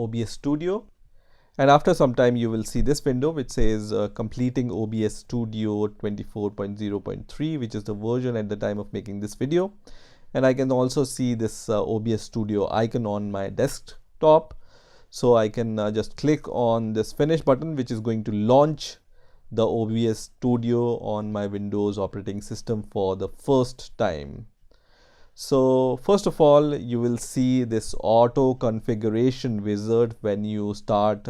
OBS Studio, and after some time you will see this window which says completing OBS Studio 24.0.3, which is the version at the time of making this video. And I can also see this OBS Studio icon on my desktop, so I can just click on this finish button, which is going to launch the OBS Studio on my Windows operating system for the first time. So first of all, you will see this auto configuration wizard when you start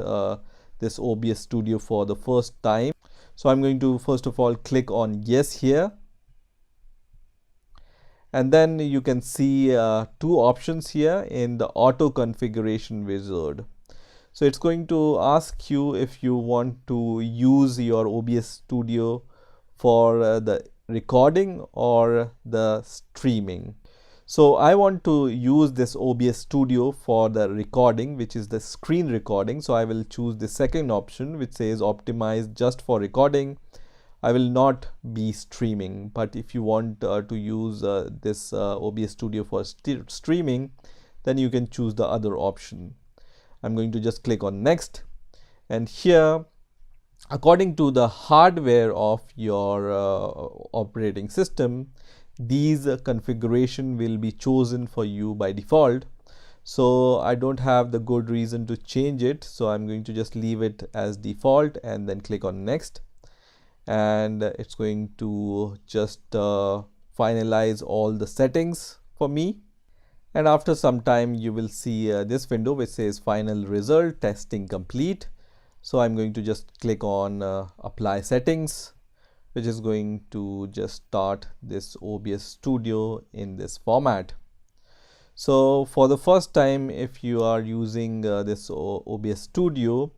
this OBS Studio for the first time. So I'm going to first of all click on yes here, and then you can see two options here in the auto configuration wizard. So it's going to ask you if you want to use your OBS Studio for the recording or the streaming. So I want to use this OBS Studio for the recording, which is the screen recording. So I will choose the second option, which says optimized just for recording. I will not be streaming, but if you want to use this OBS Studio for streaming, then you can choose the other option. I'm going to just click on next, and here, according to the hardware of your operating system, these configuration will be chosen for you by default. So I don't have the good reason to change it, so I'm going to just leave it as default and then click on next, and it's going to just finalize all the settings for me. And after some time you will see this window which says final result testing complete. So I'm going to just click on apply settings, which is going to just start this OBS Studio in this format. So for the first time, if you are using this OBS Studio,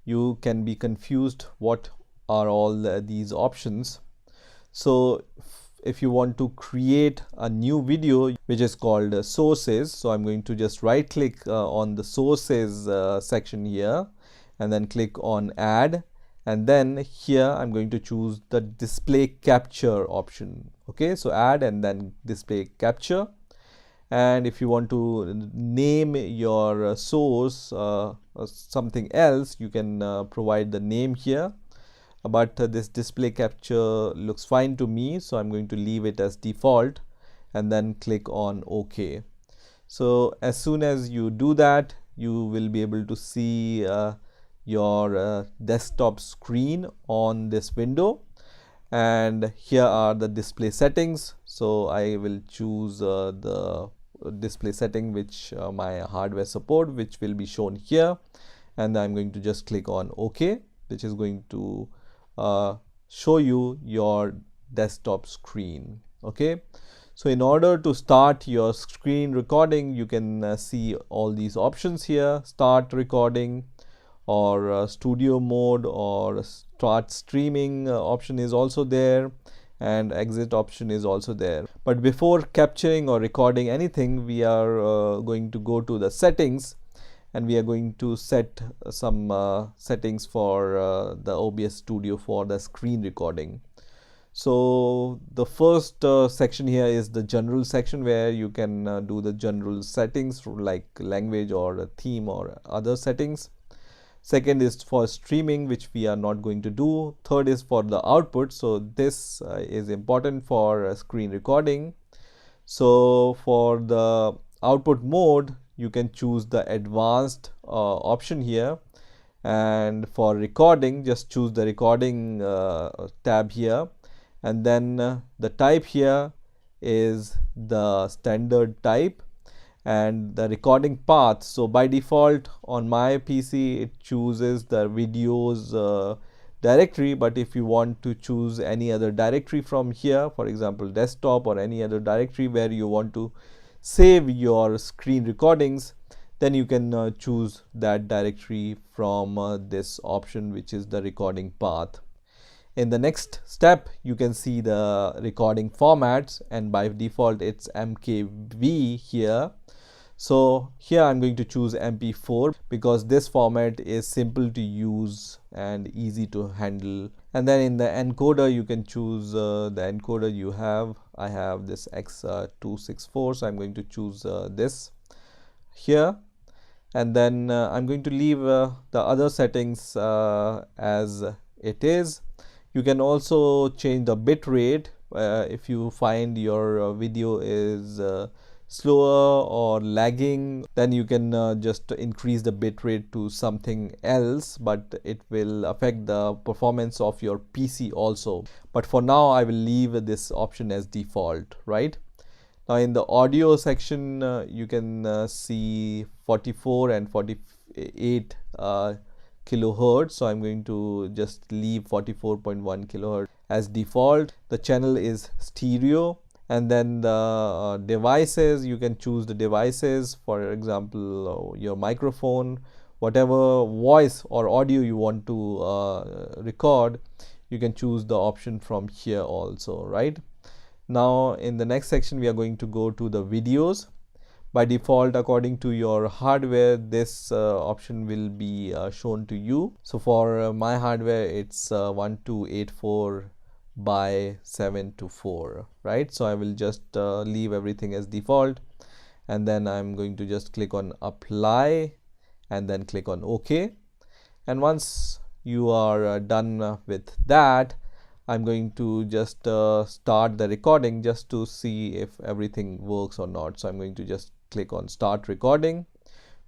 you can be confused what are all these options. So if you want to create a new video which is called sources, so I'm going to just right click on the sources section here and then click on add, and then here I'm going to choose the display capture option. Okay, so add and then display capture. And if you want to name your source something else, you can provide the name here, but this display capture looks fine to me, so I'm going to leave it as default and then click on OK. So as soon as you do that, you will be able to see your desktop screen on this window, and here are the display settings. So I will choose the display setting which my hardware support, which will be shown here, and I'm going to just click on OK, which is going to show you your desktop screen. Okay, so in order to start your screen recording, you can see all these options here: start recording, or studio mode, or start streaming option is also there, and exit option is also there. But before capturing or recording anything, we are going to go to the settings, and we are going to set some settings for the OBS Studio for the screen recording. So the first section here is the general section, where you can do the general settings like language or a theme or other settings. Second is for streaming, which we are not going to do. Third is for the output. So this is important for screen recording. So for the output mode, you can choose the advanced option here, and for recording, just choose the recording tab here, and then the type here is the standard type, and the recording path. So by default on my PC it chooses the videos directory, but if you want to choose any other directory from here, for example desktop or any other directory where you want to save your screen recordings, then you can choose that directory from this option, which is the recording path. In the next step, you can see the recording formats, and by default it's MKV here. So here I'm going to choose MP4 because this format is simple to use and easy to handle. And then in the encoder, you can choose the encoder you have. I have this X264, so I'm going to choose this here. And then I'm going to leave the other settings as it is. You can also change the bit rate if you find your video is slower or lagging, then you can just increase the bit rate to something else, but it will affect the performance of your PC also. But for now I will leave this option as default, right? Now in the audio section, you can see 44 and 48 kilohertz. So I'm going to just leave 44.1 kilohertz as default. The channel is stereo. And then the devices, you can choose the devices, for example your microphone, whatever voice or audio you want to record, you can choose the option from here also, right? Now in the next section we are going to go to the videos. By default, according to your hardware, this option will be shown to you. So for my hardware it's 1284 by 724, right? So I will just leave everything as default, and then I'm going to just click on apply and then click on OK. And once you are done with that, I'm going to just start the recording just to see if everything works or not. So I'm going to just click on start recording,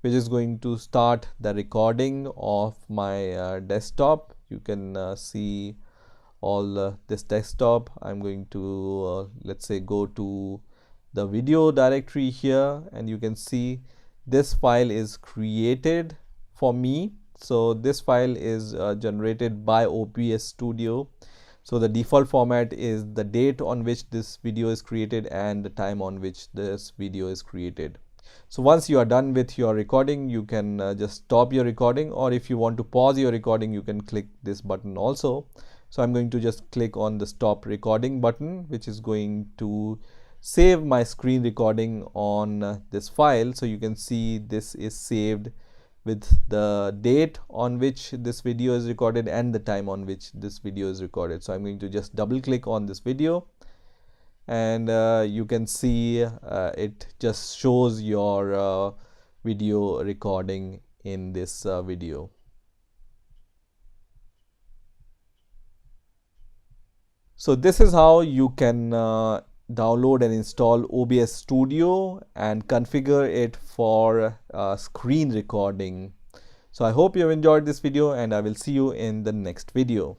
which is going to start the recording of my desktop. You can see all this desktop. I'm going to let's say go to the video directory here, and you can see this file is created for me. So this file is generated by OBS Studio. So the default format is the date on which this video is created and the time on which this video is created. So once you are done with your recording, you can just stop your recording, or if you want to pause your recording, you can click this button also. So I'm going to just click on the stop recording button, which is going to save my screen recording on this file. So you can see this is saved with the date on which this video is recorded and the time on which this video is recorded. So I'm going to just double click on this video, and you can see it just shows your video recording in this video. So this is how you can download and install OBS Studio and configure it for screen recording. So I hope you have enjoyed this video, and I will see you in the next video.